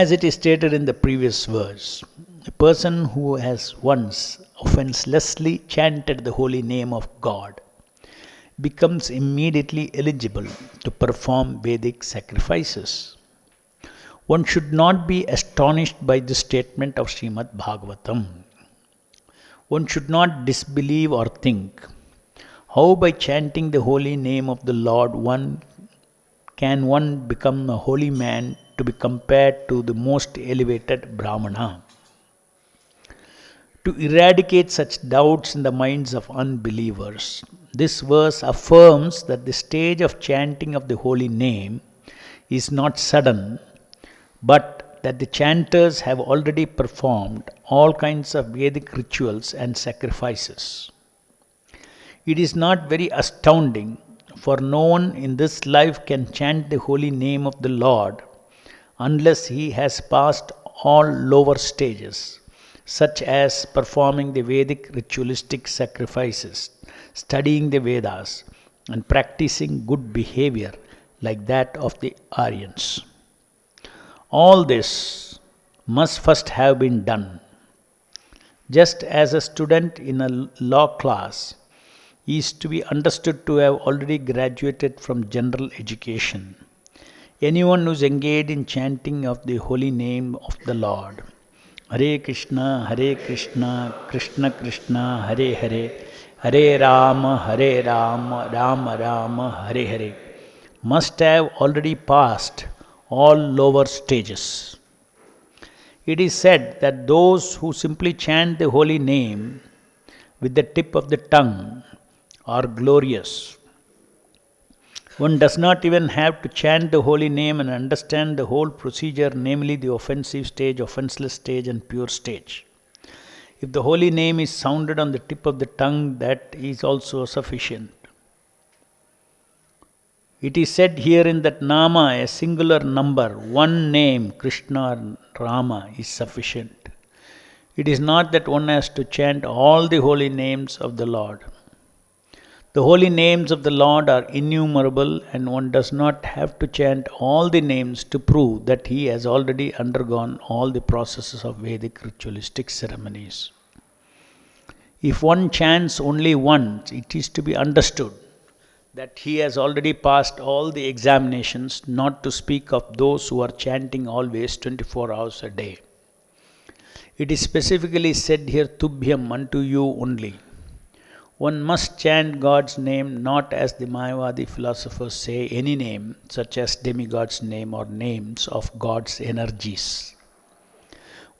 As it is stated in the previous verse, a person who has once offenselessly chanted the holy name of God becomes immediately eligible to perform Vedic sacrifices. One should not be astonished by this statement of Srimad Bhagavatam. One should not disbelieve or think, how by chanting the holy name of the Lord can one become a holy man to be compared to the most elevated Brahmana. To eradicate such doubts in the minds of unbelievers, this verse affirms that the stage of chanting of the holy name is not sudden, but that the chanters have already performed all kinds of Vedic rituals and sacrifices. It is not very astounding, for no one in this life can chant the holy name of the Lord unless he has passed all lower stages, such as performing the Vedic ritualistic sacrifices, studying the Vedas, and practicing good behavior like that of the Aryans. All this must first have been done. Just as a student in a law class is to be understood to have already graduated from general education, anyone who is engaged in chanting of the holy name of the Lord, Hare Krishna, Krishna Krishna, Hare Hare, Hare Rama, Rama Rama, Hare Hare, must have already passed all lower stages. It is said that those who simply chant the holy name with the tip of the tongue are glorious. One does not even have to chant the holy name and understand the whole procedure, namely the offensive stage, offenseless stage, and pure stage. If the holy name is sounded on the tip of the tongue, that is also sufficient. It is said here in that Nama, a singular number, one name, Krishna or Rama, is sufficient. It is not that one has to chant all the holy names of the Lord. The holy names of the Lord are innumerable, and one does not have to chant all the names to prove that he has already undergone all the processes of Vedic ritualistic ceremonies. If one chants only once, it is to be understood that he has already passed all the examinations, not to speak of those who are chanting always 24 hours a day. It is specifically said here, Tubhyam, unto you only. One must chant God's name not as the Mayavadi philosophers say, any name, such as demigod's name or names of God's energies.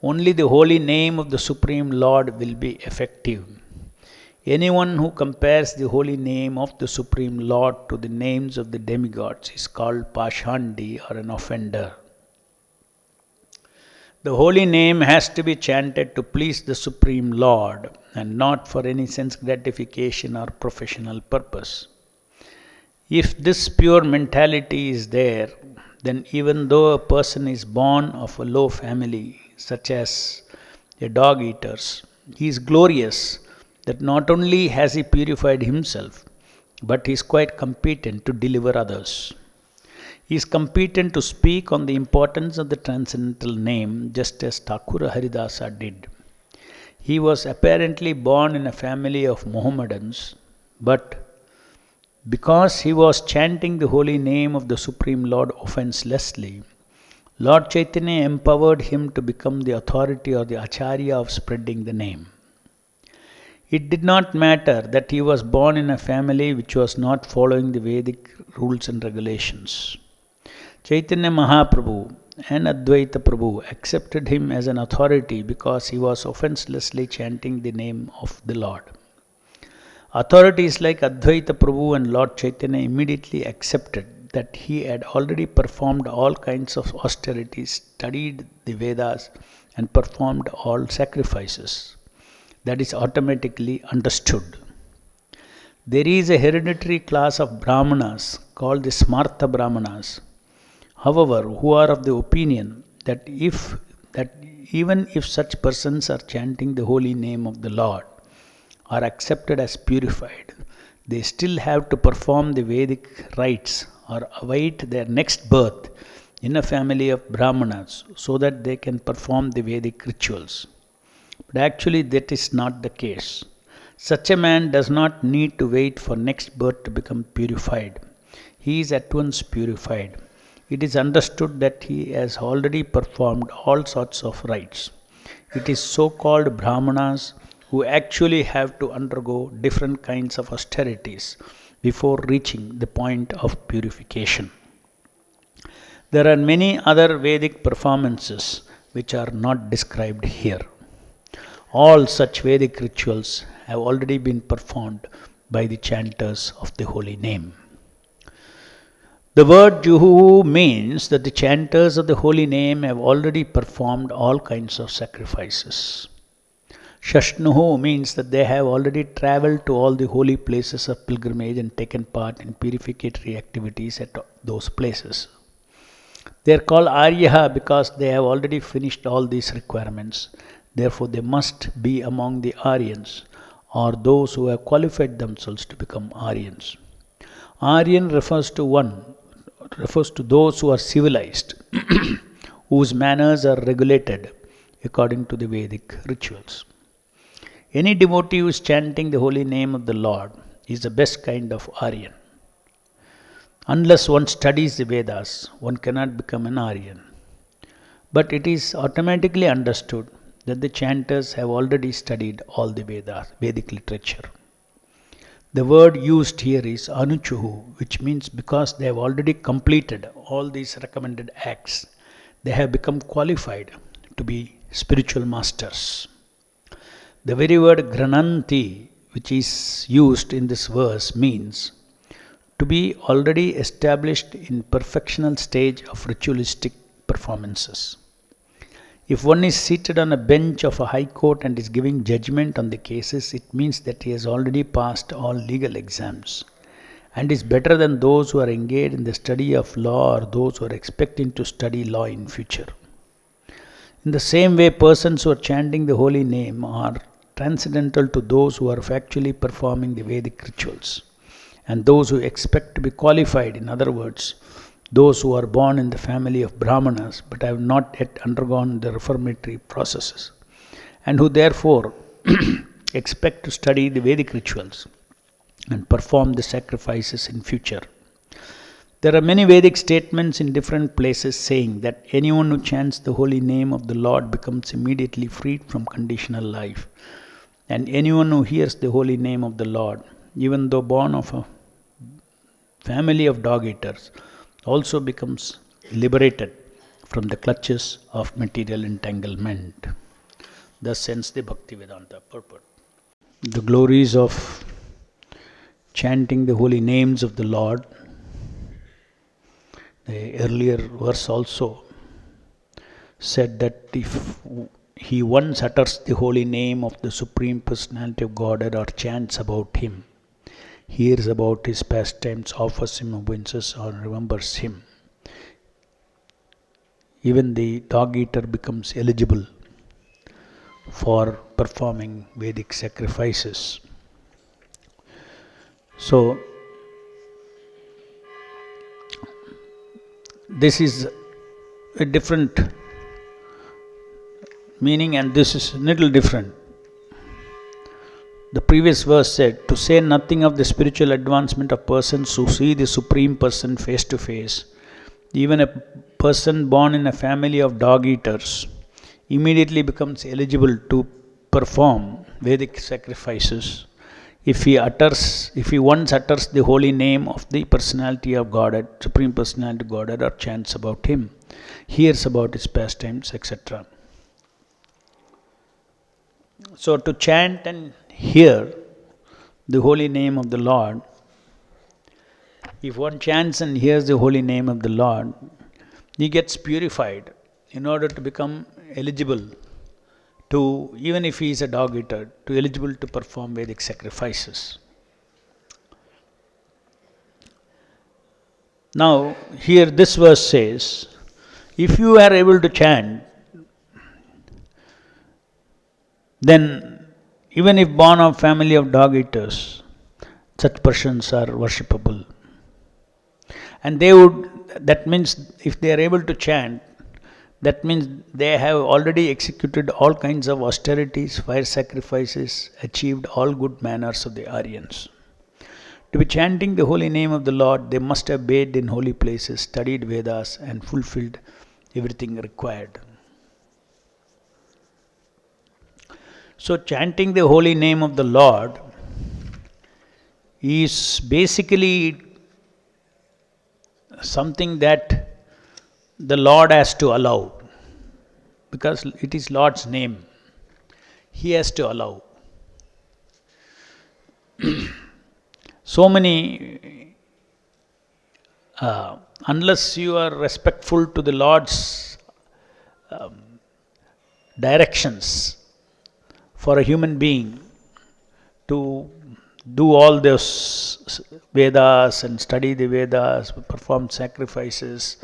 Only the holy name of the Supreme Lord will be effective. Anyone who compares the holy name of the Supreme Lord to the names of the demigods is called Pashandi or an offender. The holy name has to be chanted to please the Supreme Lord and not for any sense gratification or professional purpose. If this pure mentality is there, then even though a person is born of a low family, such as a dog eaters, he is glorious that not only has he purified himself, but he is quite competent to deliver others. He is competent to speak on the importance of the transcendental name, just as Thakura Haridasa did. He was apparently born in a family of Mohammedans, but because he was chanting the holy name of the Supreme Lord offenselessly, Lord Chaitanya empowered him to become the authority or the acharya of spreading the name. It did not matter that he was born in a family which was not following the Vedic rules and regulations. Chaitanya Mahaprabhu and Advaita Prabhu accepted him as an authority because he was offenselessly chanting the name of the Lord. Authorities like Advaita Prabhu and Lord Chaitanya immediately accepted that he had already performed all kinds of austerities, studied the Vedas, and performed all sacrifices. That is automatically understood. There is a hereditary class of Brahmanas called the Smartha Brahmanas, however, who are of the opinion that even if such persons are chanting the holy name of the Lord, are accepted as purified, they still have to perform the Vedic rites or await their next birth in a family of Brahmanas so that they can perform the Vedic rituals. But actually, that is not the case. Such a man does not need to wait for next birth to become purified. He is at once purified. It is understood that he has already performed all sorts of rites. It is so-called Brahmanas who actually have to undergo different kinds of austerities before reaching the point of purification. There are many other Vedic performances which are not described here. All such Vedic rituals have already been performed by the chanters of the holy name. The word Juhu means that the chanters of the holy name have already performed all kinds of sacrifices. Shashnuhu means that they have already traveled to all the holy places of pilgrimage and taken part in purificatory activities at those places. They are called Aryaha because they have already finished all these requirements. Therefore, they must be among the Aryans or those who have qualified themselves to become Aryans. Aryan refers to those who are civilized, whose manners are regulated according to the Vedic rituals. Any devotee who is chanting the holy name of the Lord is the best kind of Aryan. Unless one studies the Vedas, one cannot become an Aryan. But it is automatically understood that the chanters have already studied all the Vedas, Vedic literature. The word used here is Anuchuhu, which means because they have already completed all these recommended acts, they have become qualified to be spiritual masters. The very word Grananti, which is used in this verse, means to be already established in perfectional stage of ritualistic performances. If one is seated on a bench of a high court and is giving judgment on the cases, it means that he has already passed all legal exams and is better than those who are engaged in the study of law or those who are expecting to study law in future. In the same way, persons who are chanting the holy name are transcendental to those who are factually performing the Vedic rituals and those who expect to be qualified, in other words, those who are born in the family of Brahmanas but have not yet undergone the reformatory processes and who therefore expect to study the Vedic rituals and perform the sacrifices in future. There are many Vedic statements in different places saying that anyone who chants the holy name of the Lord becomes immediately freed from conditional life, and anyone who hears the holy name of the Lord, even though born of a family of dog eaters, also becomes liberated from the clutches of material entanglement. Thus ends the Bhaktivedanta purport. The glories of chanting the holy names of the Lord. The earlier verse also said that if he once utters the holy name of the Supreme Personality of Godhead or chants about him, hears about his pastimes, offers him obeisances, or remembers him, even the dog eater becomes eligible for performing Vedic sacrifices. So, this is a different meaning and this is a little different. The previous verse said, to say nothing of the spiritual advancement of persons who see the Supreme Person face to face, even a person born in a family of dog eaters immediately becomes eligible to perform Vedic sacrifices if he once utters the holy name of the Personality of Godhead, Supreme Personality of Godhead, or chants about him, hears about his pastimes, etc. So to chant and hear the holy name of the Lord, if one chants and hears the holy name of the Lord, he gets purified in order to become eligible to, even if he is a dog eater, to eligible to perform Vedic sacrifices. Now, here this verse says, if you are able to chant, then even if born of family of dog eaters, such persons are worshipable. And they would that means if they are able to chant, that means they have already executed all kinds of austerities, fire sacrifices, achieved all good manners of the Aryans. To be chanting the holy name of the Lord, they must have bathed in holy places, studied Vedas, and fulfilled everything required. So, chanting the holy name of the Lord is basically something that the Lord has to allow, because it is Lord's name. He has to allow. So many, unless you are respectful to the Lord's directions for a human being to do all those Vedas and study the Vedas, perform sacrifices,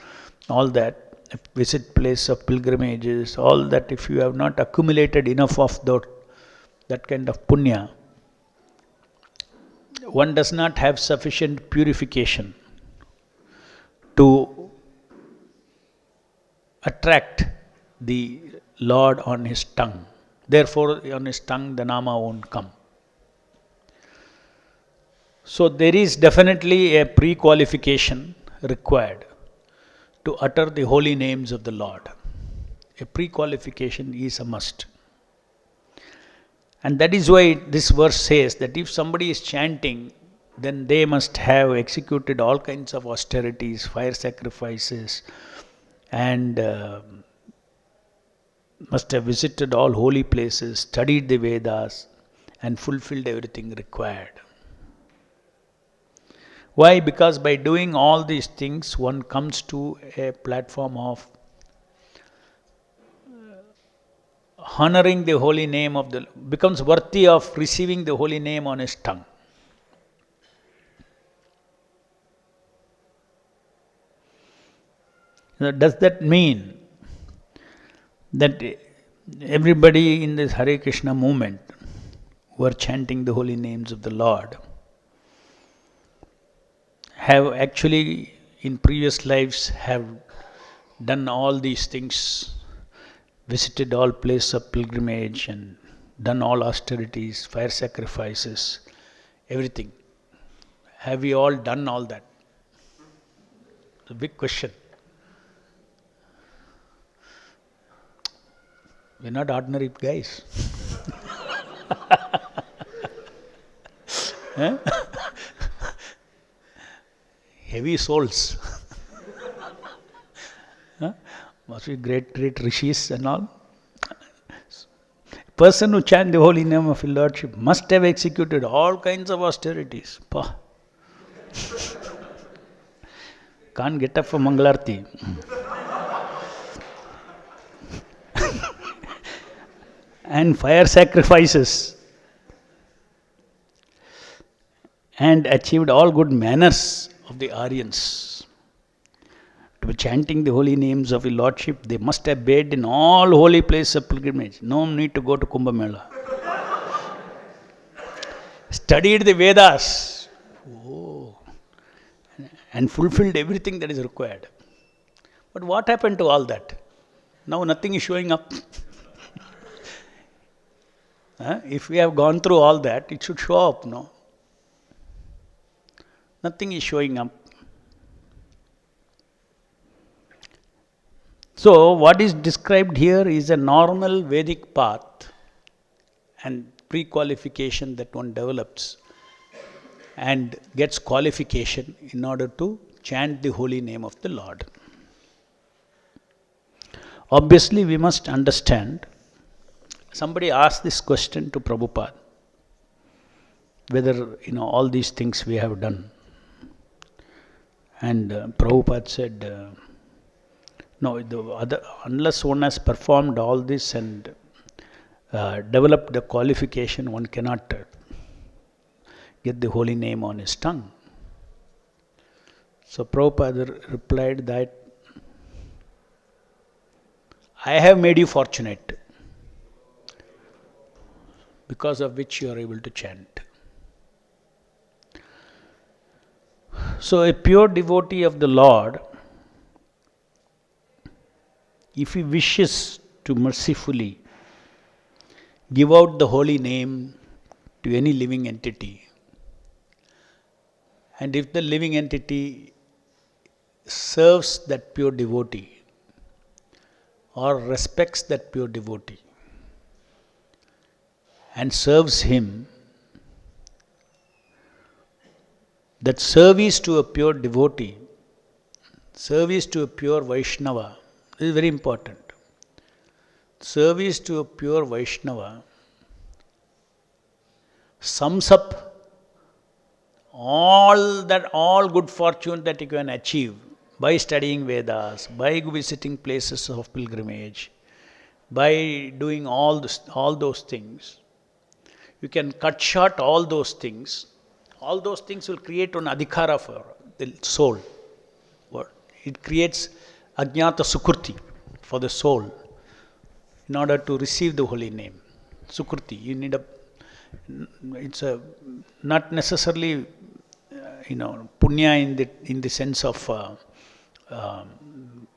all that, visit place of pilgrimages, all that, if you have not accumulated enough of that kind of punya, one does not have sufficient purification to attract the Lord on his tongue. Therefore, on his tongue the Nama won't come. So, there is definitely a pre-qualification required to utter the holy names of the Lord. A pre-qualification is a must. And that is why this verse says that if somebody is chanting, then they must have executed all kinds of austerities, fire sacrifices, and must have visited all holy places, studied the Vedas, and fulfilled everything required. Why? Because by doing all these things, one comes to a platform of honoring the holy name of the, becomes worthy of receiving the holy name on his tongue. Now, does that mean that everybody in this Hare Krishna movement who are chanting the holy names of the Lord have actually in previous lives have done all these things, visited all places of pilgrimage and done all austerities, fire sacrifices, everything? Have we all done all that? It's a big question. We're not ordinary guys. Huh? Heavy souls. Huh? Must be great rishis and all. Person who chant the holy name of His Lordship must have executed all kinds of austerities. Can't get up for Mangalarti. And fire sacrifices, and achieved all good manners of the Aryans. To be chanting the holy names of His Lordship, they must have bathed in all holy places of pilgrimage. No need to go to Kumbh Mela. Studied the Vedas. And fulfilled everything that is required. But what happened to all that? Now nothing is showing up. If we have gone through all that, it should show up, no? Nothing is showing up. So, what is described here is a normal Vedic path and pre-qualification that one develops and gets qualification in order to chant the holy name of the Lord. Obviously, we must understand. Somebody asked this question to Prabhupada, whether all these things we have done. And Prabhupada said, no, unless one has performed all this and developed the qualification, one cannot get the holy name on his tongue. So Prabhupada replied that, I have made you fortunate, because of which you are able to chant. So a pure devotee of the Lord if he wishes to mercifully give out the holy name to any living entity, and if the living entity serves that pure devotee or respects that pure devotee and serves him, that service to a pure devotee, service to a pure Vaishnava, this is very important. Service to a pure Vaishnava sums up all good fortune that you can achieve by studying Vedas, by visiting places of pilgrimage, by doing all those things. You can cut short all those things. All those things will create an adhikara for the soul. It creates ajnata sukriti for the soul in order to receive the holy name. Sukriti, you need it's not necessarily punya in the sense of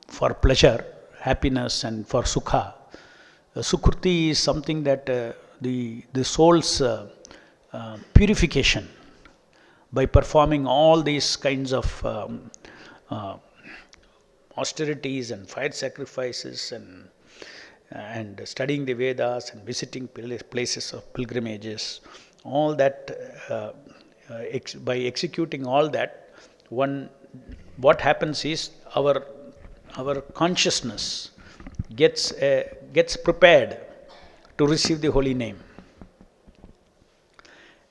for pleasure, happiness, and for sukha. Sukriti is something that the soul's purification by performing all these kinds of austerities and fire sacrifices and studying the Vedas and visiting places of pilgrimages, all that by executing all that, what happens is our consciousness gets prepared to receive the holy name.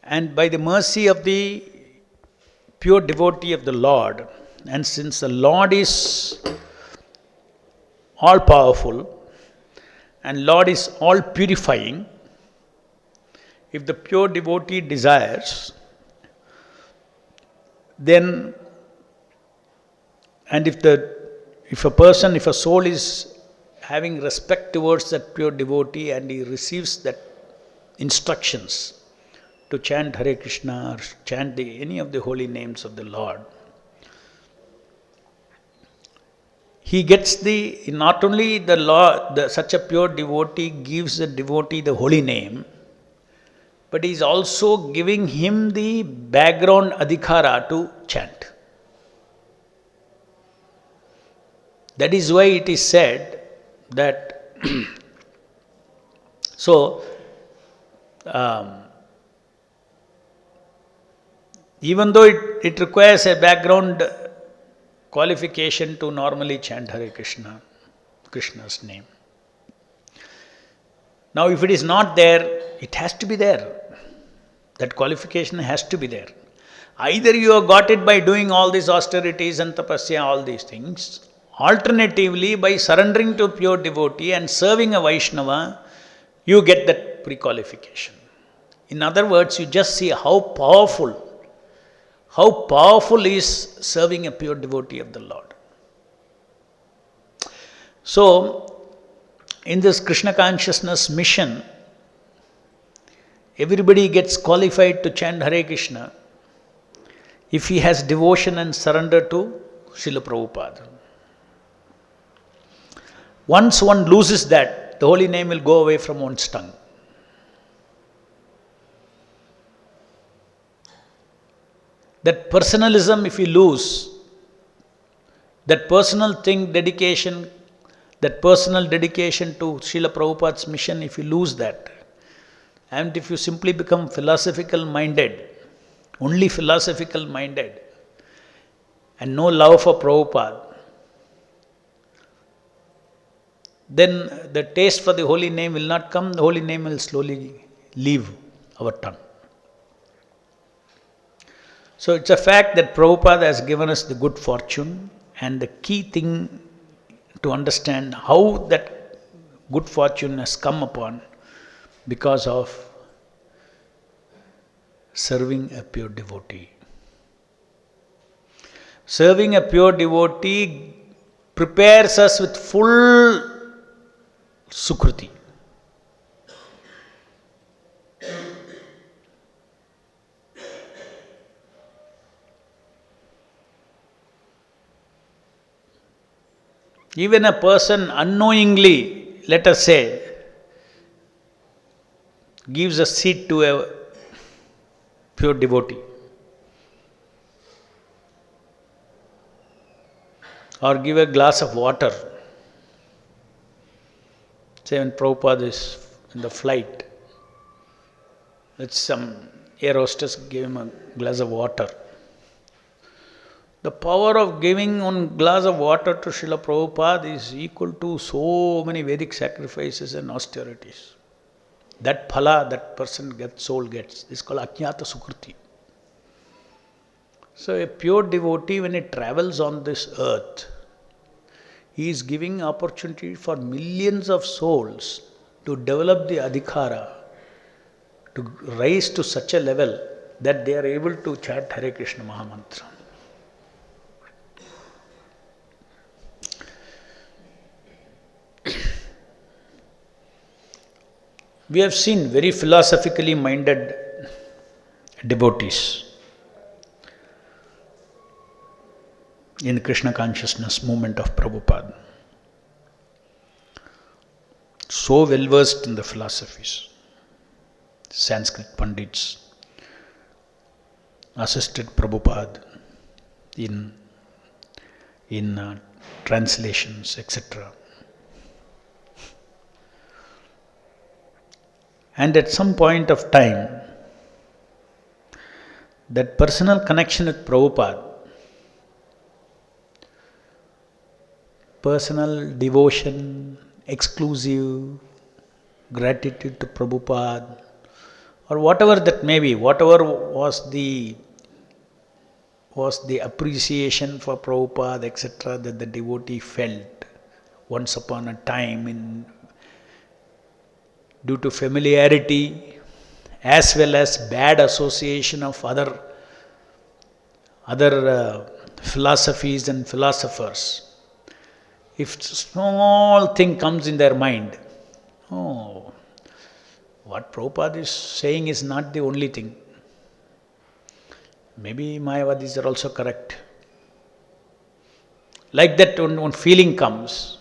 And by the mercy of the pure devotee of the Lord, and since the Lord is all powerful and Lord is all purifying, if the pure devotee desires, then, and if a soul is having respect towards that pure devotee and he receives that instructions to chant Hare Krishna or chant any of the holy names of the Lord, he gets not only the law, such a pure devotee gives the devotee the holy name, but he is also giving him the background adhikara to chant. That is why it is said that so even though it requires a background qualification to normally chant Hare Krishna, Krishna's name. Now if it is not there, it has to be there. That qualification has to be there. Either you have got it by doing all these austerities and tapasya, all these things. Alternatively, by surrendering to pure devotee and serving a Vaishnava, you get that pre-qualification. In other words, you just see how powerful is serving a pure devotee of the Lord. So, in this Krishna consciousness mission, everybody gets qualified to chant Hare Krishna if he has devotion and surrender to Srila Prabhupada. Once one loses that, the holy name will go away from one's tongue. That personalism, if you lose, that personal thing, dedication, that personal dedication to Srila Prabhupada's mission, if you lose that, and if you simply become philosophical minded, only philosophical minded, and no love for Prabhupada, then the taste for the holy name will not come, the holy name will slowly leave our tongue. So it's a fact that Prabhupada has given us the good fortune, and the key thing to understand how that good fortune has come upon because of serving a pure devotee. Serving a pure devotee prepares us with full sukriti. Even a person unknowingly, let us say, gives a seat to a pure devotee, or give a glass of water. Say when Prabhupada is in the flight, let some air hostess give him a glass of water. The power of giving one glass of water to Srila Prabhupada is equal to so many Vedic sacrifices and austerities. That phala that person gets, soul gets, is called Ajnata Sukriti. So a pure devotee, when he travels on this earth, he is giving opportunity for millions of souls to develop the adhikara, to rise to such a level that they are able to chant Hare Krishna Mahamantra. We have seen very philosophically minded devotees in the Krishna consciousness movement of Prabhupada. So well versed in the philosophies. Sanskrit Pandits assisted Prabhupada in translations, etc. And at some point of time, that personal connection with Prabhupada, personal devotion, exclusive gratitude to Prabhupada, or whatever that may be, whatever was the appreciation for Prabhupada, etc., that the devotee felt once upon a time due to familiarity as well as bad association of other philosophies and philosophers. If small thing comes in their mind, oh, what Prabhupada is saying is not the only thing. Maybe Mayavadis are also correct. Like that, when feeling comes,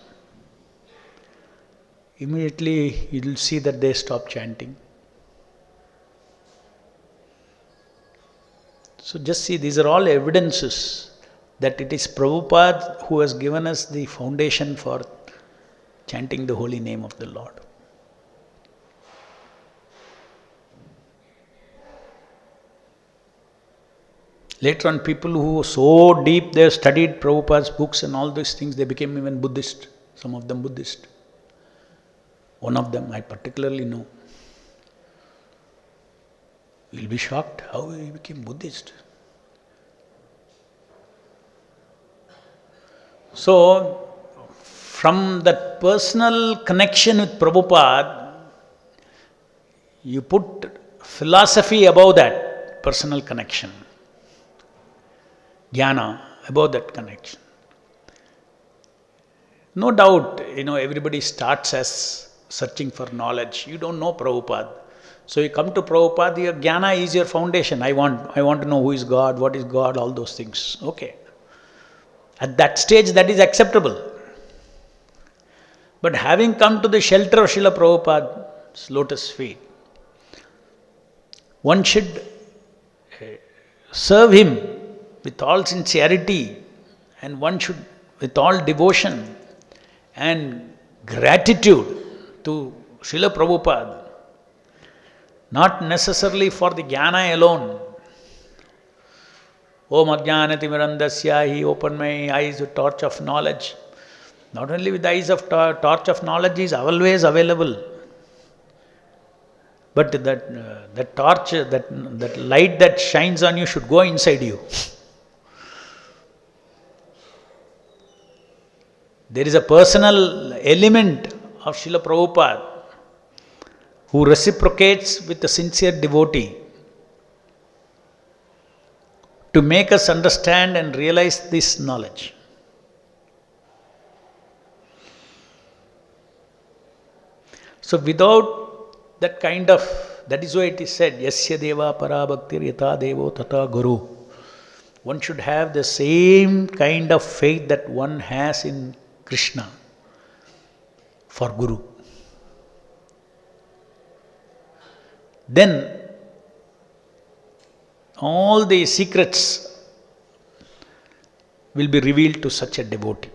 immediately you will see that they stop chanting. So just see, these are all evidences that it is Prabhupada who has given us the foundation for chanting the holy name of the Lord. Later on, people who were so deep, they studied Prabhupada's books and all these things, they became even Buddhist, some of them Buddhist. One of them I particularly know. You'll be shocked how he became Buddhist. So, from that personal connection with Prabhupada, you put philosophy above that personal connection. Jnana above that connection. No doubt, everybody starts as searching for knowledge. You don't know Prabhupada. So you come to Prabhupada, your jnana is your foundation. I want to know who is God, what is God, all those things. Okay. At that stage, that is acceptable. But having come to the shelter of Srila Prabhupada's lotus feet, one should serve him with all sincerity, and one should, with all devotion and gratitude to Srila Prabhupada, not necessarily for the jnana alone. Om Ajnanatimirandasya, he opened my eyes with torch of knowledge. Not only with the eyes of torch of knowledge is always available, but that torch, that light that shines on you should go inside you. There is a personal element of Srila Prabhupada who reciprocates with a sincere devotee to make us understand and realize this knowledge. So without that kind of, that is why it is said, Yasya deva para bhaktir yata devo tata guru. One should have the same kind of faith that one has in Krishna for Guru. Then all the secrets will be revealed to such a devotee.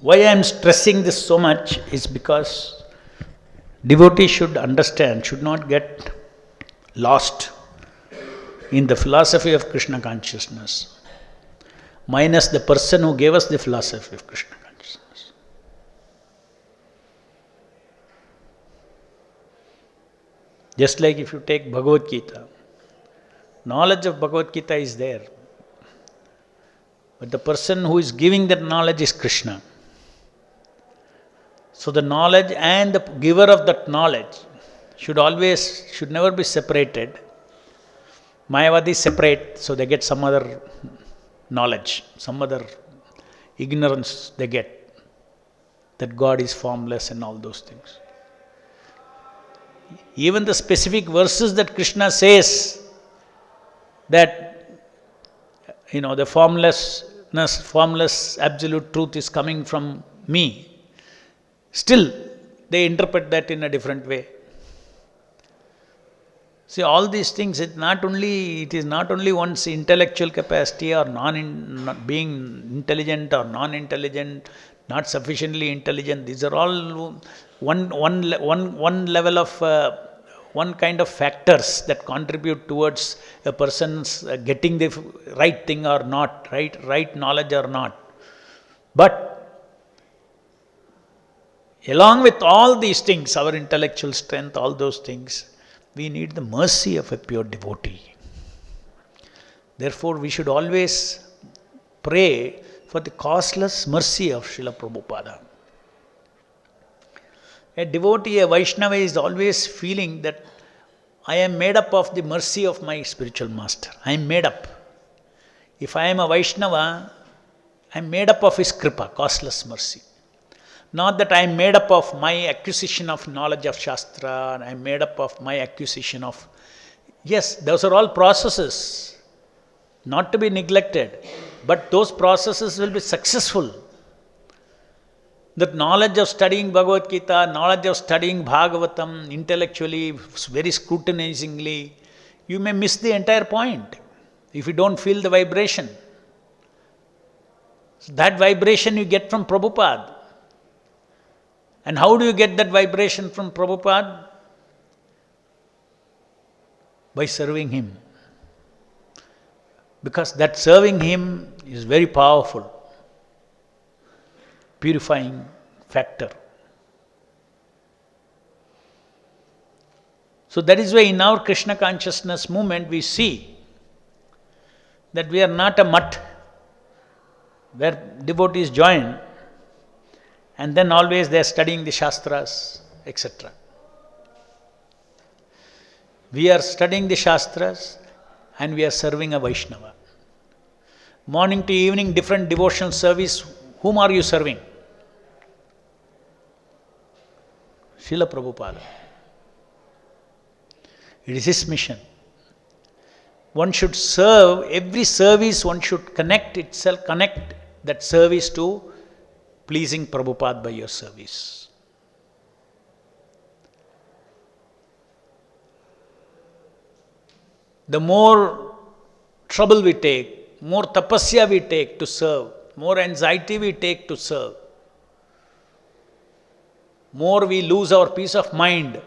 Why I am stressing this so much is because devotee should understand, should not get lost in the philosophy of Krishna consciousness, minus the person who gave us the philosophy of Krishna consciousness. Just like if you take Bhagavad Gita, knowledge of Bhagavad Gita is there, but the person who is giving that knowledge is Krishna. So the knowledge and the giver of that knowledge should never be separated. Mayavadis separate, so they get some other knowledge, some other ignorance they get, that God is formless and all those things. Even the specific verses that Krishna says that, the formless absolute truth is coming from me, still they interpret that in a different way. See, all these things, it is not only one's intellectual capacity or not being intelligent or non-intelligent, not sufficiently intelligent. These are all one level of one kind of factors that contribute towards a person's getting the right thing or not, right knowledge or not. But along with all these things, our intellectual strength, all those things, we need the mercy of a pure devotee. Therefore, we should always pray for the causeless mercy of Srila Prabhupada. A devotee, a Vaishnava is always feeling that I am made up of the mercy of my spiritual master. I am made up. If I am a Vaishnava, I am made up of his kripa, causeless mercy. Not that I am made up of my acquisition of knowledge of Shastra, I am made up of my acquisition of... Yes, those are all processes, not to be neglected, but those processes will be successful. That knowledge of studying Bhagavad Gita, knowledge of studying Bhagavatam intellectually, very scrutinizingly, you may miss the entire point if you don't feel the vibration. So that vibration you get from Prabhupada. And how do you get that vibration from Prabhupada? By serving him. Because that serving him is very powerful, purifying factor. So that is why in our Krishna consciousness movement we see that we are not a mutt where devotees join and then always they are studying the Shastras, etc. We are studying the Shastras and we are serving a Vaishnava. Morning to evening, different devotional service. Whom are you serving? Srila Prabhupada. It is his mission. One should serve, every service one should connect that service to pleasing Prabhupada by your service. The more trouble we take, more tapasya we take to serve, more anxiety we take to serve, more we lose our peace of mind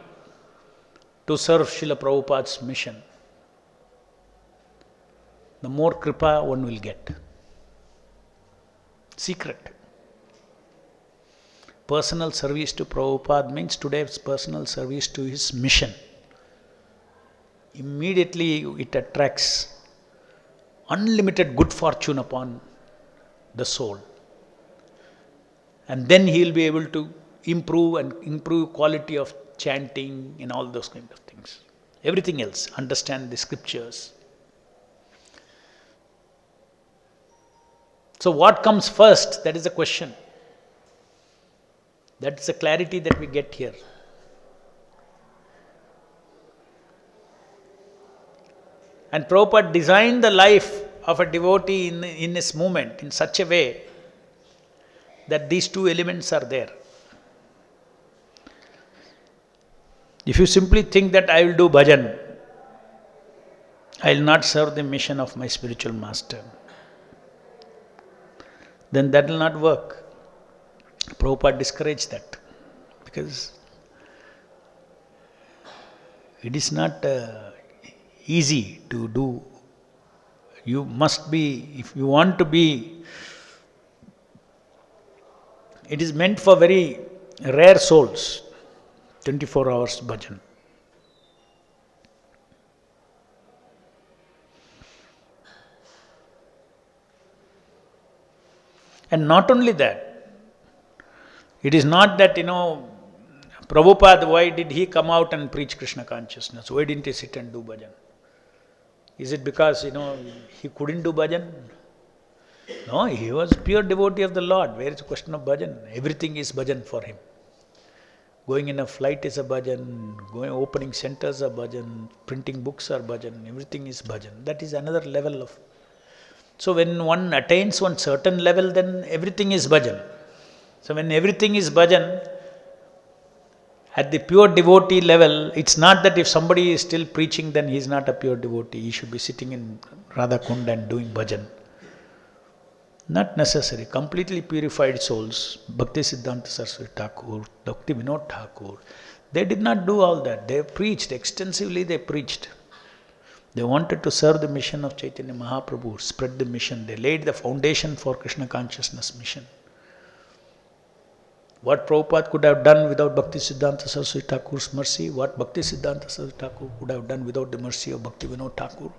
to serve Srila Prabhupada's mission, the more kripa one will get. Secret. Personal service to Prabhupada means today's personal service to his mission. Immediately it attracts unlimited good fortune upon the soul. And then he will be able to improve quality of chanting and all those kind of things. Everything else, understand the scriptures. So what comes first? That is the question. That's the clarity that we get here. And Prabhupada designed the life of a devotee in his movement in such a way that these two elements are there. If you simply think that I will do bhajan, I will not serve the mission of my spiritual master, then that will not work. Prabhupada discouraged that, because it is not easy to do. You must be, if you want to be, it is meant for very rare souls, 24 hours bhajan. And not only that, it is not that, Prabhupada, why did he come out and preach Krishna consciousness? Why didn't he sit and do bhajan? Is it because, he couldn't do bhajan? No, he was pure devotee of the Lord. Where is the question of bhajan? Everything is bhajan for him. Going in a flight is a bhajan, opening centers are bhajan, printing books are bhajan, everything is bhajan. That is another level of. So when one attains one certain level, then everything is bhajan. So when everything is bhajan, at the pure devotee level, it's not that if somebody is still preaching, then he is not a pure devotee. He should be sitting in Radha Kund and doing bhajan. Not necessary. Completely purified souls, Bhakti Siddhanta Saraswati Thakur, Bhakti Vinod Thakur, they did not do all that. They preached extensively, they preached. They wanted to serve the mission of Chaitanya Mahaprabhu, spread the mission. They laid the foundation for Krishna consciousness mission. What Prabhupada could have done without Bhakti Siddhanta Saraswati Thakur's mercy, what Bhakti Siddhanta Saraswati Thakur could have done without the mercy of Bhakti Vinod Thakur,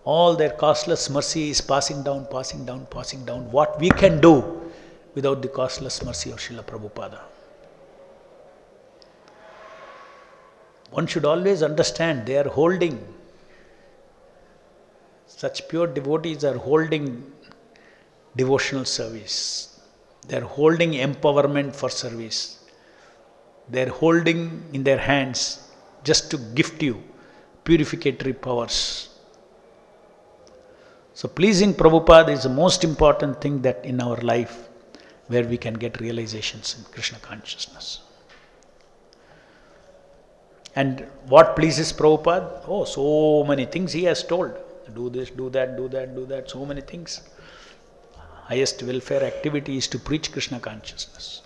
all their costless mercy is passing down, passing down, passing down. What we can do without the costless mercy of Srila Prabhupada. One should always understand they are holding, such pure devotees are holding devotional service. They are holding empowerment for service. They are holding in their hands just to gift you purificatory powers. So pleasing Prabhupada is the most important thing that in our life where we can get realizations in Krishna consciousness. And what pleases Prabhupada? Oh, so many things he has told. Do this, do that, do that, do that, so many things. Highest welfare activity is to preach Krishna consciousness.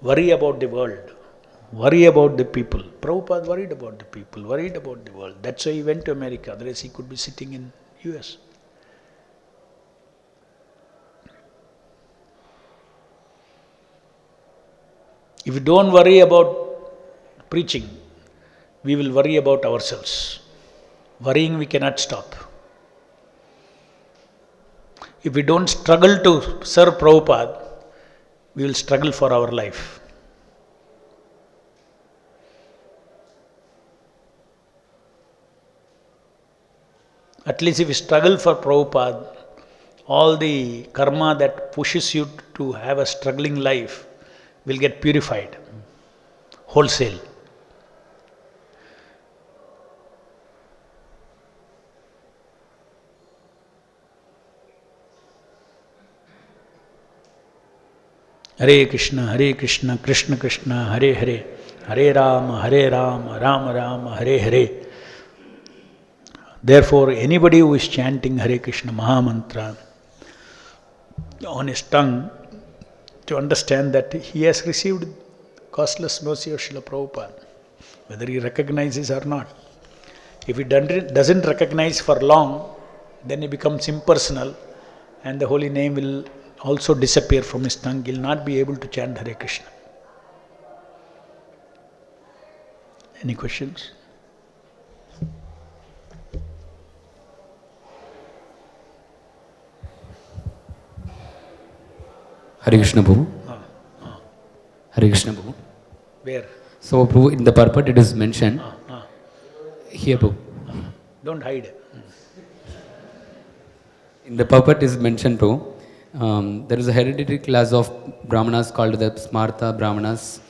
Worry about the world. Worry about the people. Prabhupada worried about the people, worried about the world. That's why he went to America. Otherwise he could be sitting in US. If we don't worry about preaching, we will worry about ourselves. Worrying we cannot stop. If we don't struggle to serve Prabhupada, we will struggle for our life. At least if you struggle for Prabhupada, all the karma that pushes you to have a struggling life will get purified wholesale. Hare Krishna, Krishna Krishna, Hare Hare, Hare Rama, Rama Rama, Hare Hare. Therefore, anybody who is chanting Hare Krishna Mahamantra on his tongue, to understand that he has received costless mercy of Srila Prabhupada, whether he recognizes or not. If he doesn't recognize for long, then he becomes impersonal and the holy name will also disappear from his tongue. He will not be able to chant Hare Krishna. Any questions? Hare Krishna Prabhu. Hare Krishna Prabhu. Where? So Prabhu, in the purport it is mentioned. Here Prabhu. Don't hide. In the purport is mentioned Prabhu. There is a hereditary class of Brahmanas called the Smarta Brahmanas.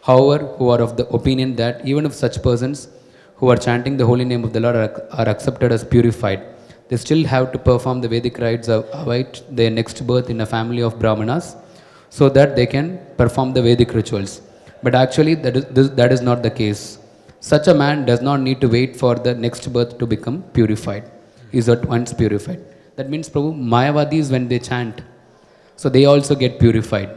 However, who are of the opinion that even if such persons who are chanting the holy name of the Lord are accepted as purified. They still have to perform the Vedic rites, await their next birth in a family of Brahmanas, so that they can perform the Vedic rituals. But actually, that is not the case. Such a man does not need to wait for the next birth to become purified. He is at once purified. That means, Prabhu, Mayavadis, when they chant, so they also get purified.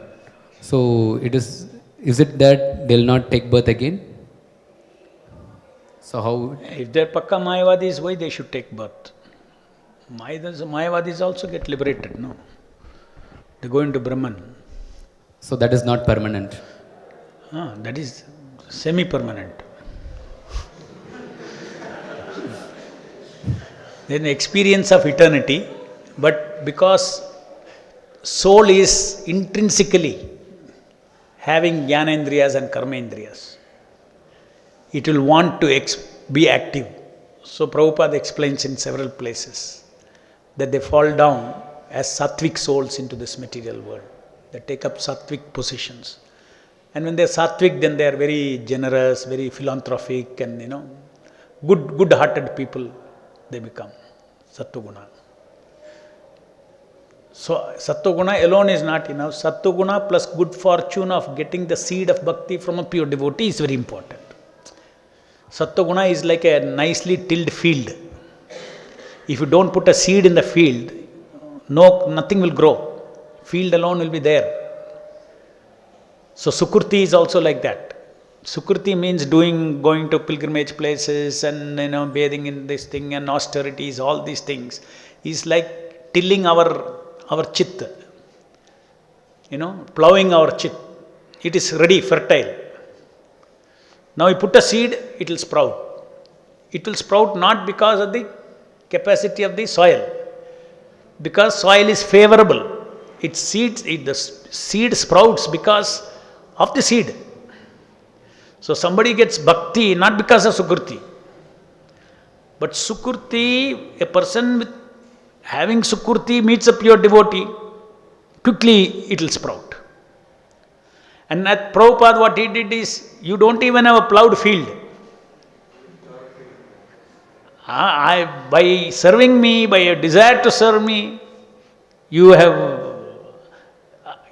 So is it that they'll not take birth again? So how? If they're Pakka Mayavadis, why they should take birth? Mayavadis also get liberated, no? They go into Brahman. So that is not permanent. That is semi-permanent. Then experience of eternity, but because soul is intrinsically having jnanendriyas and karmendriyas, it will want to be active. So Prabhupada explains in several places that they fall down as sattvic souls into this material world. They take up sattvic positions. And when they're sattvic, then they are very generous, very philanthropic, and good-hearted people they become. Sattva-guna. So Sattva-guna alone is not enough. Sattva-guna plus good fortune of getting the seed of bhakti from a pure devotee is very important. Sattva-guna is like a nicely tilled field. If you don't put a seed in the field, nothing will grow. Field alone will be there. So Sukriti is also like that. Sukriti means going to pilgrimage places and bathing in this thing and austerities, all these things is like tilling our chit, plowing our chit. It is ready, fertile. Now you put a seed, it will sprout. It will sprout not because of the capacity of the soil, because soil is favorable. The seed sprouts because of the seed. So somebody gets bhakti not because of Sukriti. But Sukriti, a person with having Sukriti meets a pure devotee, quickly it will sprout. And at Prabhupada what he did is, you don't even have a plowed field. By serving me, by a desire to serve me, you have,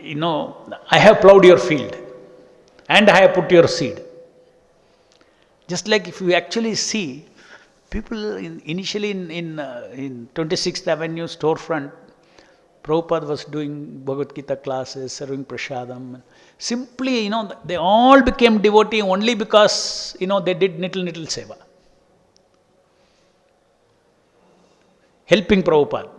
I have plowed your field and I have put your seed. Just like if you actually see, people initially in 26th Avenue storefront, Prabhupada was doing Bhagavad Gita classes, serving prasadam. Simply, they all became devotee only because, they did little seva. Helping Prabhupada,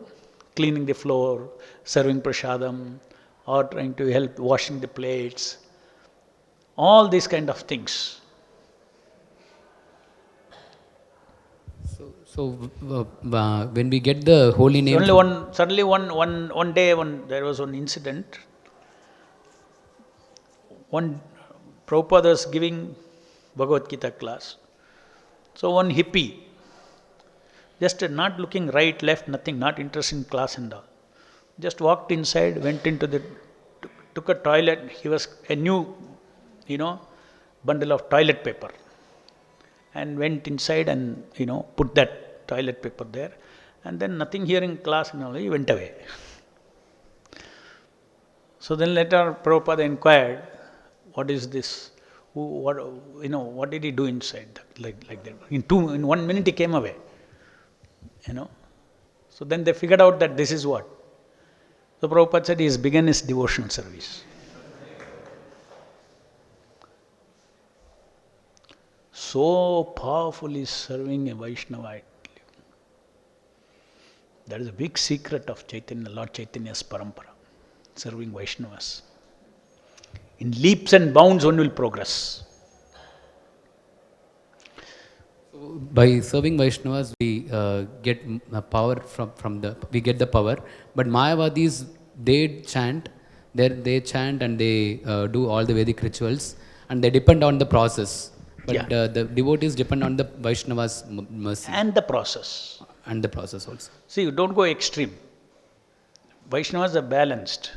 cleaning the floor, serving prasadam, or trying to help washing the plates. All these kind of things. So when we get the holy name... Suddenly one day there was one incident. One Prabhupada was giving Bhagavad Gita class. So one hippie, just not looking right, left, nothing, not interested in class and all, just walked inside, went into took a toilet. He was a new, bundle of toilet paper, and went inside and, put that toilet paper there, and then nothing hearing class and all, he went away. So then later Prabhupada inquired, what is this? What did he do inside? Like that. In 1 minute he came away. So then they figured out that this is what. So Prabhupada said he has begun his devotional service. So powerfully serving a Vaishnava. That is a big secret of Chaitanya, Lord Chaitanya's parampara, serving Vaishnavas. In leaps and bounds one will progress. By serving Vaishnavas, we get power we get the power. But Mayavadis, they chant and they do all the Vedic rituals, and they depend on the process. But the devotees depend on the Vaishnavas' mercy. And the process. And the process also. See, you don't go extreme. Vaishnavas are balanced.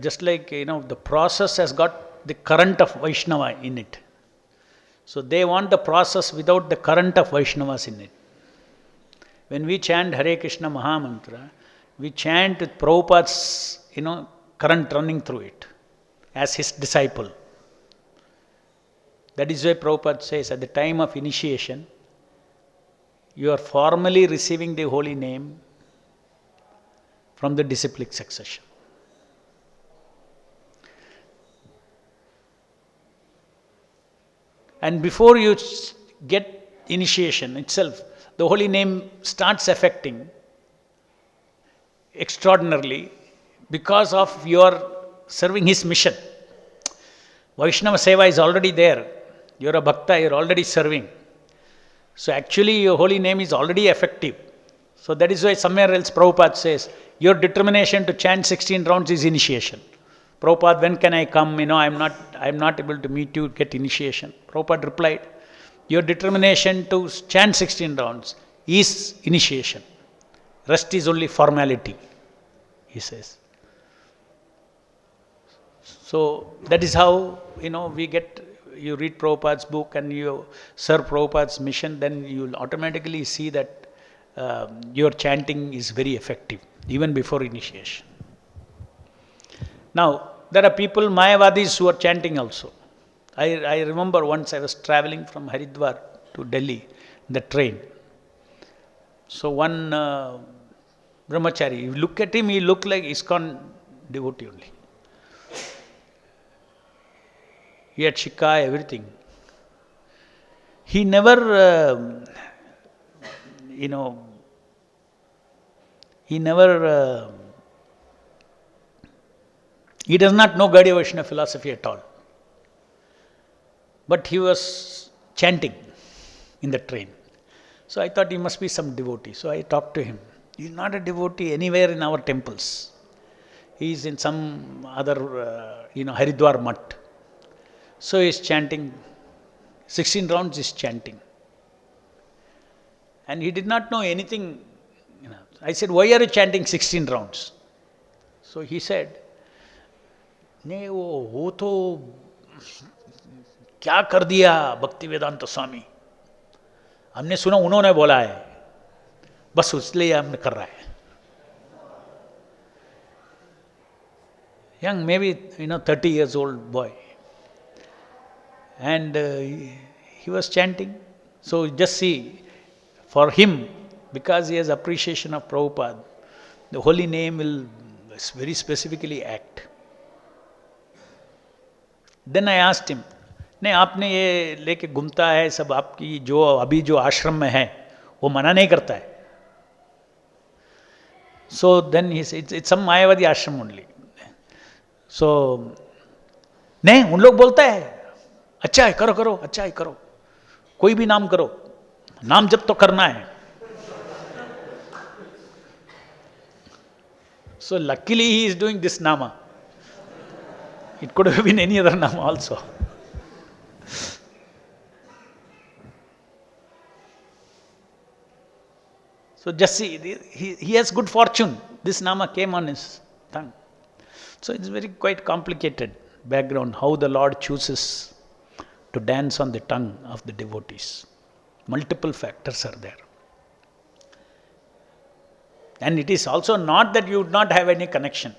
Just like, the process has got the current of Vaishnava in it. So they want the process without the current of Vaishnavas in it. When we chant Hare Krishna Mahamantra, we chant with Prabhupada's, current running through it as his disciple. That is why Prabhupada says at the time of initiation, you are formally receiving the holy name from the disciplic succession. And before you get initiation itself, the holy name starts affecting extraordinarily because of your serving his mission. Vaishnava Seva is already there. You're a bhakta, you're already serving. So actually your holy name is already effective. So that is why somewhere else Prabhupada says, your determination to chant 16 rounds is initiation. Prabhupada, when can I come? I'm not able to meet you, get initiation. Prabhupada replied, your determination to chant 16 rounds is initiation. Rest is only formality, he says. So that is how, you read Prabhupada's book and you serve Prabhupada's mission, then you will automatically see that your chanting is very effective, even before initiation. Now, there are people, Mayavadis, who are chanting also. I remember once I was traveling from Haridwar to Delhi in the train. So one brahmachari, you look at him, he looked like ISKCON devotee only. He had shikha, everything. He never, he does not know Gaudiya Vaishnava philosophy at all. But he was chanting in the train. So I thought he must be some devotee. So I talked to him. He is not a devotee anywhere in our temples. He is in some other, Haridwar Mutt. So he is chanting, 16 rounds is chanting. And he did not know anything. I said, why are you chanting 16 rounds? So he said, नहीं वो तो क्या कर दिया भक्ति वेदांत स्वामी, हमने सुना उन्होंने बोला है, बस इसलिए हमने कर रहा है. Young, maybe 30 years old boy, and he was chanting. So just see, for him, because he has appreciation of Prabhupada, the holy name will very specifically act. Then I asked him, नहीं आपने ये लेके घूमता है सब, आपकी जो अभी जो आश्रम में है वो मना नहीं करता है. So then he said, it's some Mayavadi ashram only. So नहीं उन लोग बोलता है अच्छा है करो करो, अच्छा है करो, कोई भी नाम करो, नाम जब तो करना है. So luckily he is doing this nama. It could have been any other nama also. So just see, he has good fortune. This nama came on his tongue. So it's very quite complicated background how the Lord chooses to dance on the tongue of the devotees. Multiple factors are there. And it is also not that you would not have any connection.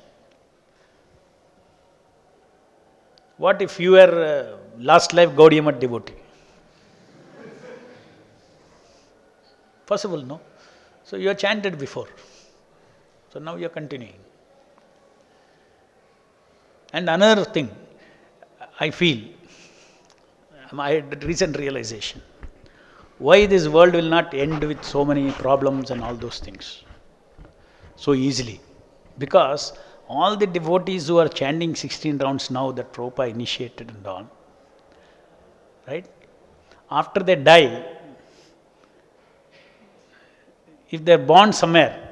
What if you were last life Gaudiya Math devotee? Possible, no? So you have chanted before. So now you are continuing. And another thing, I feel, I had a recent realization, why this world will not end with so many problems and all those things so easily. Because all the devotees who are chanting 16 rounds now that Prabhupada initiated and all, right? After they die, if they are born somewhere,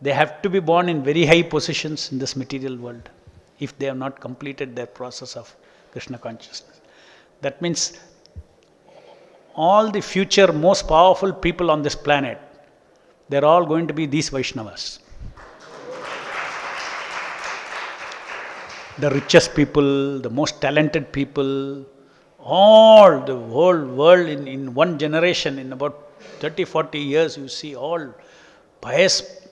they have to be born in very high positions in this material world if they have not completed their process of Krishna consciousness. That means all the future most powerful people on this planet, they are all going to be these Vaishnavas. The richest people, the most talented people, All the whole world in one generation, in about 30, 40 years, you see all pious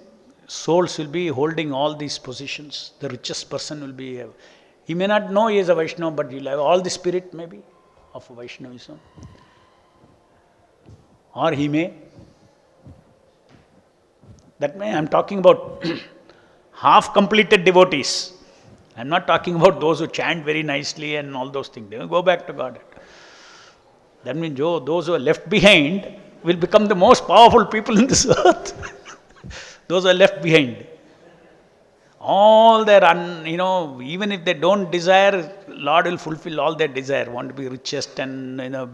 souls will be holding all these positions. The richest person will be, he may not know he is a Vaishnava, but he'll have all the spirit maybe of Vaishnavism. Or he may. That may, I'm talking about half completed devotees. I'm not talking about those who chant very nicely and all those things. They will go back to God. That means those who are left behind will become the most powerful people in this earth. Those who are left behind. All their, even if they don't desire, Lord will fulfill all their desire. Want to be richest and,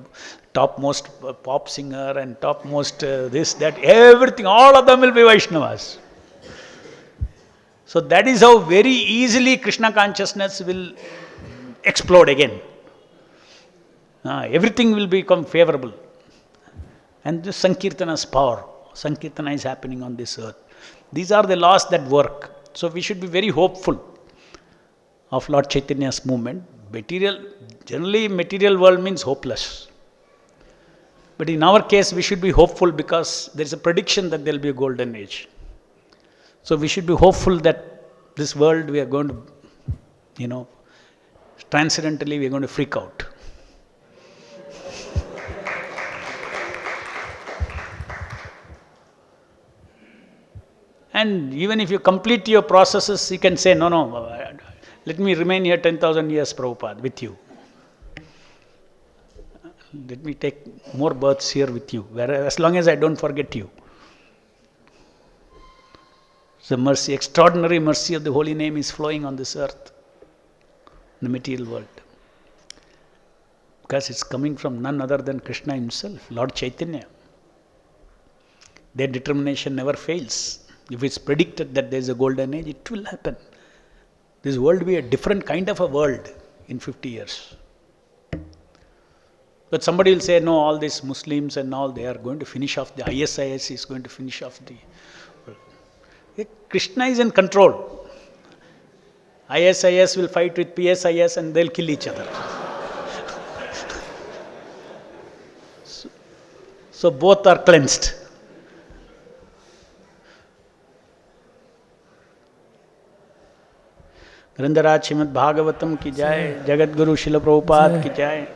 topmost pop singer and topmost this, that, everything, all of them will be Vaishnavas. So that is how very easily Krishna consciousness will explode again. Everything will become favorable. And this Sankirtana's power. Sankirtana is happening on this earth. These are the laws that work. So we should be very hopeful of Lord Chaitanya's movement. Generally material world means hopeless. But in our case, we should be hopeful because there is a prediction that there will be a golden age. So we should be hopeful that this world we are going to, transcendentally we are going to freak out. And even if you complete your processes, you can say, no, let me remain here 10,000 years, Prabhupada, with you. Let me take more births here with you, as long as I don't forget you. The mercy, extraordinary mercy of the holy name is flowing on this earth, in the material world. Because it's coming from none other than Krishna himself, Lord Chaitanya. Their determination never fails. If it's predicted that there is a golden age, it will happen. This world will be a different kind of a world in 50 years. But somebody will say, no, all these Muslims and all, they are going to finish off, the ISIS is going to finish off the world. Krishna is in control. ISIS will fight with PSIS and they'll kill each other. So both are cleansed. ग्रंथराज Shrimad Bhagavatam की जय, जगत गुरु शिल प्रभुपाद की जय.